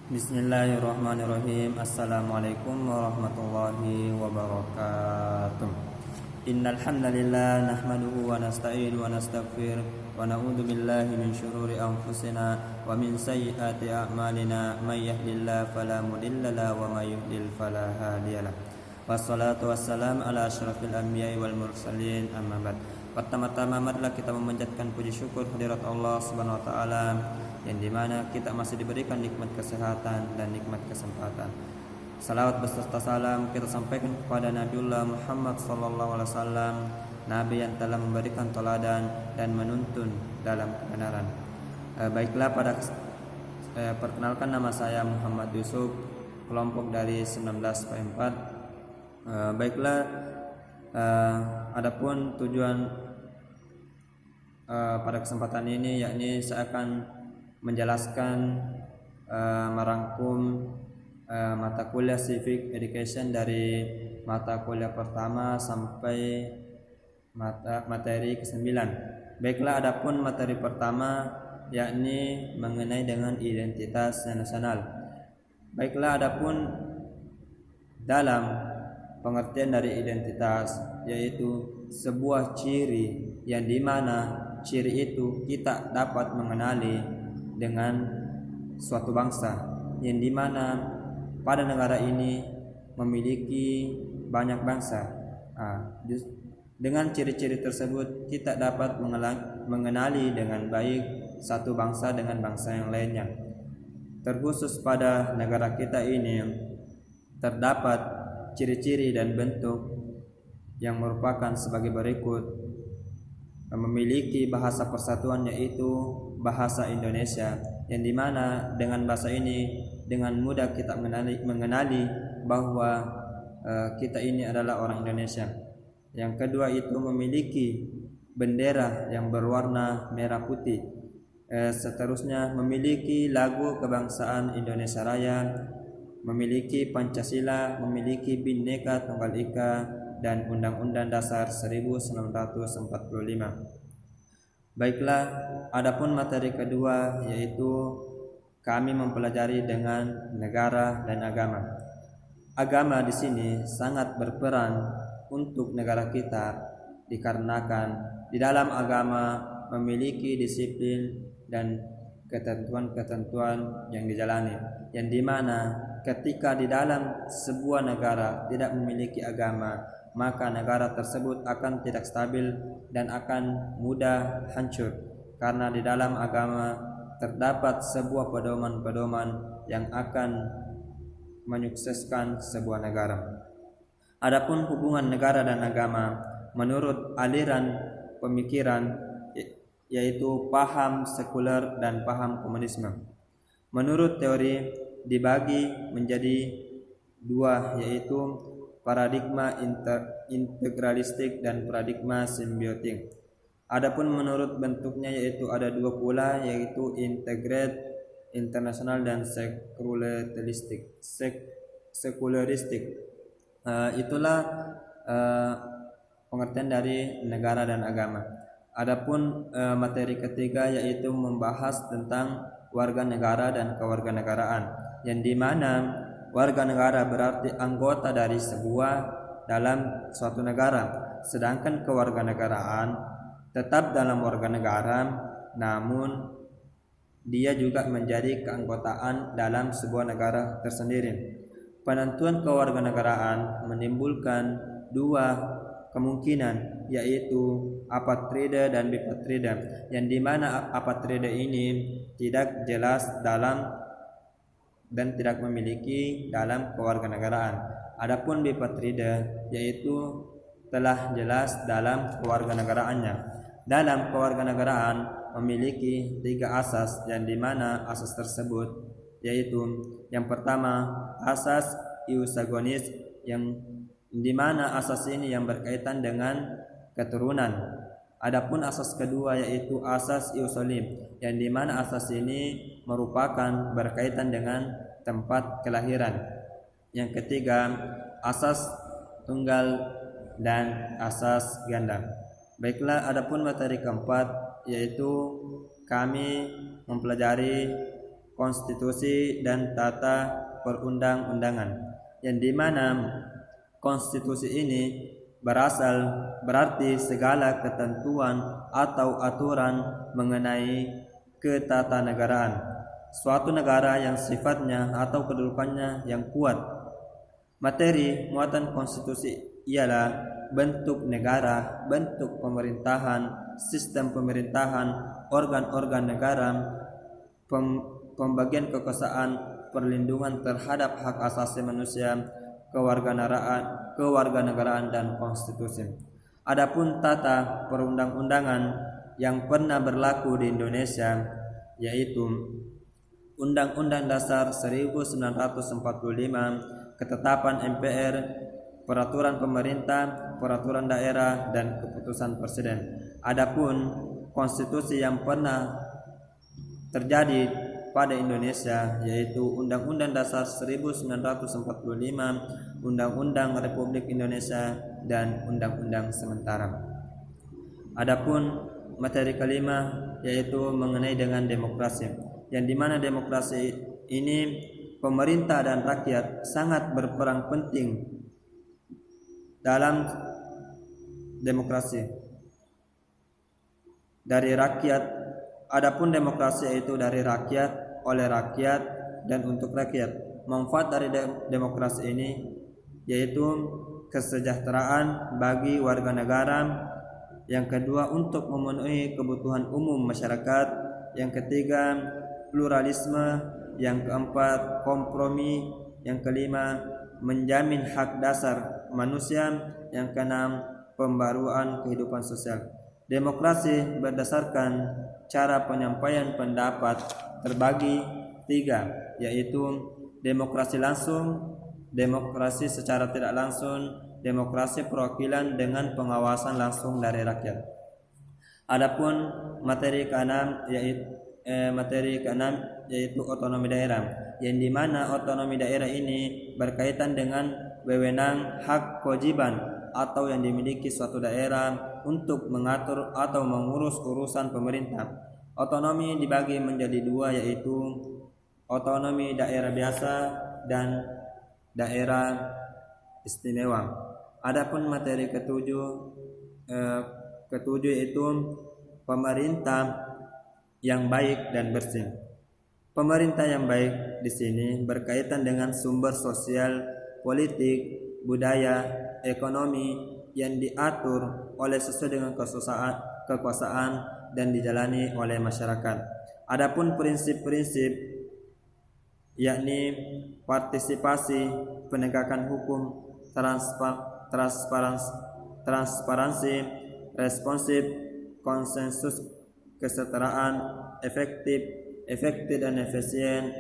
Bismillahirrahmanirrahim. Assalamualaikum warahmatullahi wabarakatuh. Innal hamdalillah nahmaduhu wa nasta'inuhu wa nastaghfiruh wa na'udzu billahi min shururi anfusina wa min sayyiati a'malina may yahdihillahu fala mudilla lahu wa may yudlil fala hadiyalah. Wassalatu wassalamu ala asyrafil anbiya'i wal mursalin, amma ba'd. Pertama-tama marilah kita memanjatkan puji syukur hadirat Allah Subhanahu wa taala yang dimana kita masih diberikan nikmat kesehatan dan nikmat kesempatan. Salawat beserta salam kita sampaikan kepada Nabiullah Muhammad sallallahu alaihi wasallam, nabi yang telah memberikan teladan dan menuntun dalam kebenaran. Baiklah, perkenalkan, nama saya Muhammad Yusuf, kelompok dari 19.4. Baiklah, adapun tujuan pada kesempatan ini yakni saya akan menjelaskan merangkum mata kuliah Civic Education dari mata kuliah pertama sampai materi ke-9. Baiklah, adapun materi pertama yakni mengenai dengan identitas nasional. Baiklah, adapun dalam pengertian dari identitas yaitu sebuah ciri yang dimana ciri itu kita dapat mengenali dengan suatu bangsa yang dimana pada negara ini memiliki banyak bangsa. Dengan ciri-ciri tersebut kita dapat mengenali dengan baik satu bangsa dengan bangsa yang lainnya. Terkhusus pada negara kita ini terdapat ciri-ciri dan bentuk yang merupakan sebagai berikut. Memiliki bahasa persatuan yaitu bahasa Indonesia, yang dimana dengan bahasa ini dengan mudah kita mengenali bahwa kita ini adalah orang Indonesia. Yang kedua itu memiliki bendera yang berwarna merah putih. Seterusnya memiliki lagu kebangsaan Indonesia Raya, memiliki Pancasila, memiliki Bhinneka Tunggal Ika dan Undang-Undang Dasar 1945. Baiklah, adapun materi kedua yaitu kami mempelajari dengan negara dan agama. Agama di sini sangat berperan untuk negara kita dikarenakan di dalam agama memiliki disiplin dan ketentuan-ketentuan yang dijalani, yang dimana ketika di dalam sebuah negara tidak memiliki agama, maka negara tersebut akan tidak stabil dan akan mudah hancur, karena di dalam agama terdapat sebuah pedoman-pedoman yang akan menyukseskan sebuah negara. Adapun hubungan negara dan agama menurut aliran pemikiran yaitu paham sekuler dan paham komunisme. Menurut teori dibagi menjadi dua, yaitu paradigma integralistik dan paradigma simbiotik. Adapun menurut bentuknya yaitu ada dua pula, yaitu integrate internasional dan sekularistik. Itulah pengertian dari negara dan agama. Adapun materi ketiga yaitu membahas tentang warga negara dan kewarganegaraan, yang dimana warga negara berarti anggota dari dalam suatu negara, sedangkan kewarganegaraan tetap dalam warga negara, namun dia juga menjadi keanggotaan dalam sebuah negara tersendiri. Penentuan kewarganegaraan menimbulkan dua kemungkinan, yaitu apatrida dan bipatrida, yang dimana apatrida ini tidak jelas dalam dan tidak memiliki dalam kewarganegaraan. Adapun bipatrida yaitu telah jelas dalam kewarganegaraannya. Dalam kewarganegaraan memiliki 3 asas, yang dimana asas tersebut yaitu yang pertama asas eusagonis, yang dimana asas ini yang berkaitan dengan keturunan. Adapun asas kedua yaitu asas eusolim, yang dimana asas ini merupakan berkaitan dengan tempat kelahiran. Yang ketiga asas tunggal dan asas ganda. Baiklah, adapun materi keempat yaitu kami mempelajari konstitusi dan tata perundang-undangan, yang dimana konstitusi ini berarti segala ketentuan atau aturan mengenai ketatanegaraan suatu negara yang sifatnya atau kedudukannya yang kuat. Materi muatan konstitusi ialah bentuk negara, bentuk pemerintahan, sistem pemerintahan, organ-organ negara, pembagian kekuasaan, perlindungan terhadap hak asasi manusia, kewarganegaraan dan konstitusi. Adapun tata perundang-undangan yang pernah berlaku di Indonesia yaitu Undang-Undang Dasar 1945, ketetapan MPR, peraturan pemerintah, peraturan daerah dan keputusan presiden. Adapun konstitusi yang pernah terjadi pada Indonesia yaitu Undang-Undang Dasar 1945, Undang-Undang Republik Indonesia dan Undang-Undang Sementara. Adapun materi kelima yaitu mengenai dengan demokrasi, yang dimana demokrasi ini pemerintah dan rakyat sangat berperan penting dalam demokrasi dari rakyat. Adapun demokrasi itu dari rakyat, oleh rakyat dan untuk rakyat. Manfaat dari demokrasi ini yaitu kesejahteraan bagi warga negara, yang kedua untuk memenuhi kebutuhan umum masyarakat, yang ketiga pluralisme, yang keempat kompromi, yang kelima menjamin hak dasar manusia, yang keenam pembaruan kehidupan sosial. Demokrasi berdasarkan cara penyampaian pendapat terbagi tiga, yaitu demokrasi langsung, demokrasi secara tidak langsung, demokrasi perwakilan dengan pengawasan langsung dari rakyat. Adapun materi keenam yaitu otonomi daerah, yang dimana otonomi daerah ini berkaitan dengan wewenang, hak, kewajiban atau yang dimiliki suatu daerah untuk mengatur atau mengurus urusan pemerintah. Otonomi dibagi menjadi dua, yaitu otonomi daerah biasa dan daerah istimewa. Adapun materi ketujuh yaitu pemerintah yang baik dan bersih. Pemerintah yang baik di sini berkaitan dengan sumber sosial, politik, budaya, ekonomi yang diatur oleh sesuai dengan kekuasaan dan dijalani oleh masyarakat. Adapun prinsip-prinsip yakni partisipasi, penegakan hukum, transparansi, responsif, konsensus, kesetaraan, efektif dan efisien,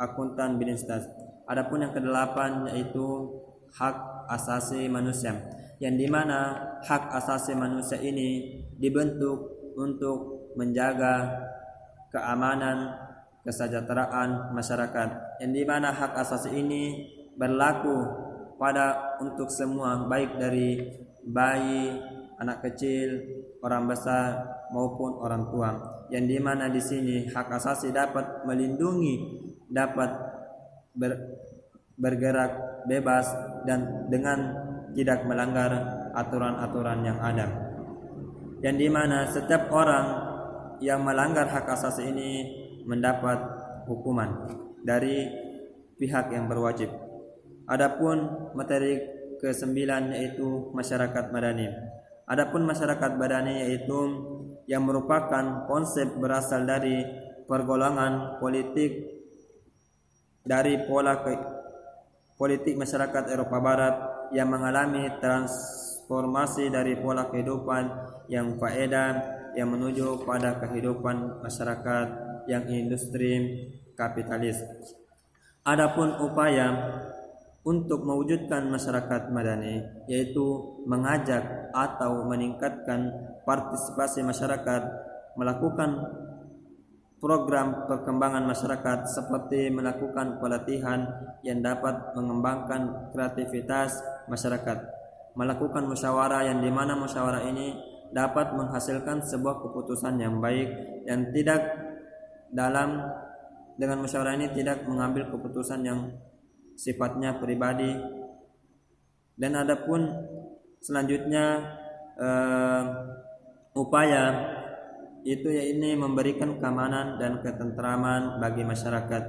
akuntabilitas. Adapun yang kedelapan yaitu hak asasi manusia, yang dimana hak asasi manusia ini dibentuk untuk menjaga keamanan, kesejahteraan masyarakat, yang dimana hak asasi ini berlaku untuk semua, baik dari bayi, anak kecil, orang besar maupun orang tua, yang dimana di sini hak asasi dapat melindungi, dapat bergerak bebas dan dengan tidak melanggar aturan-aturan yang ada, yang dimana setiap orang yang melanggar hak asasi ini mendapat hukuman dari pihak yang berwajib. Adapun materi ke-9 yaitu masyarakat madani. Adapun masyarakat madani yaitu yang merupakan konsep berasal dari pergolongan politik dari pola politik masyarakat Eropa Barat yang mengalami transformasi dari pola kehidupan yang faedah yang menuju pada kehidupan masyarakat yang industri kapitalis. Adapun upaya untuk mewujudkan masyarakat madani yaitu mengajak atau meningkatkan partisipasi masyarakat, melakukan program perkembangan masyarakat seperti melakukan pelatihan yang dapat mengembangkan kreativitas masyarakat, melakukan musyawarah yang dimana musyawarah ini dapat menghasilkan sebuah keputusan yang baik yang tidak dalam dengan musyawarah ini tidak mengambil keputusan yang sifatnya pribadi. Dan adapun selanjutnya upaya itu yakni memberikan keamanan dan ketentraman bagi masyarakat,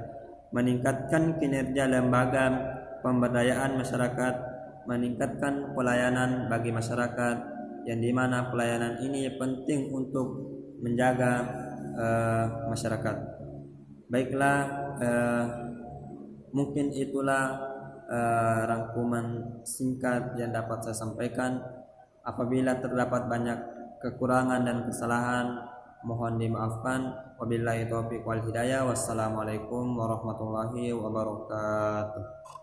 meningkatkan kinerja lembaga pemberdayaan masyarakat, meningkatkan pelayanan bagi masyarakat, yang dimana pelayanan ini penting untuk menjaga masyarakat. Baiklah, mungkin itulah rangkuman singkat yang dapat saya sampaikan. Apabila terdapat banyak kekurangan dan kesalahan, mohon dimaafkan. Wabillahi taufiq wal hidayah. Wassalamualaikum warahmatullahi wabarakatuh.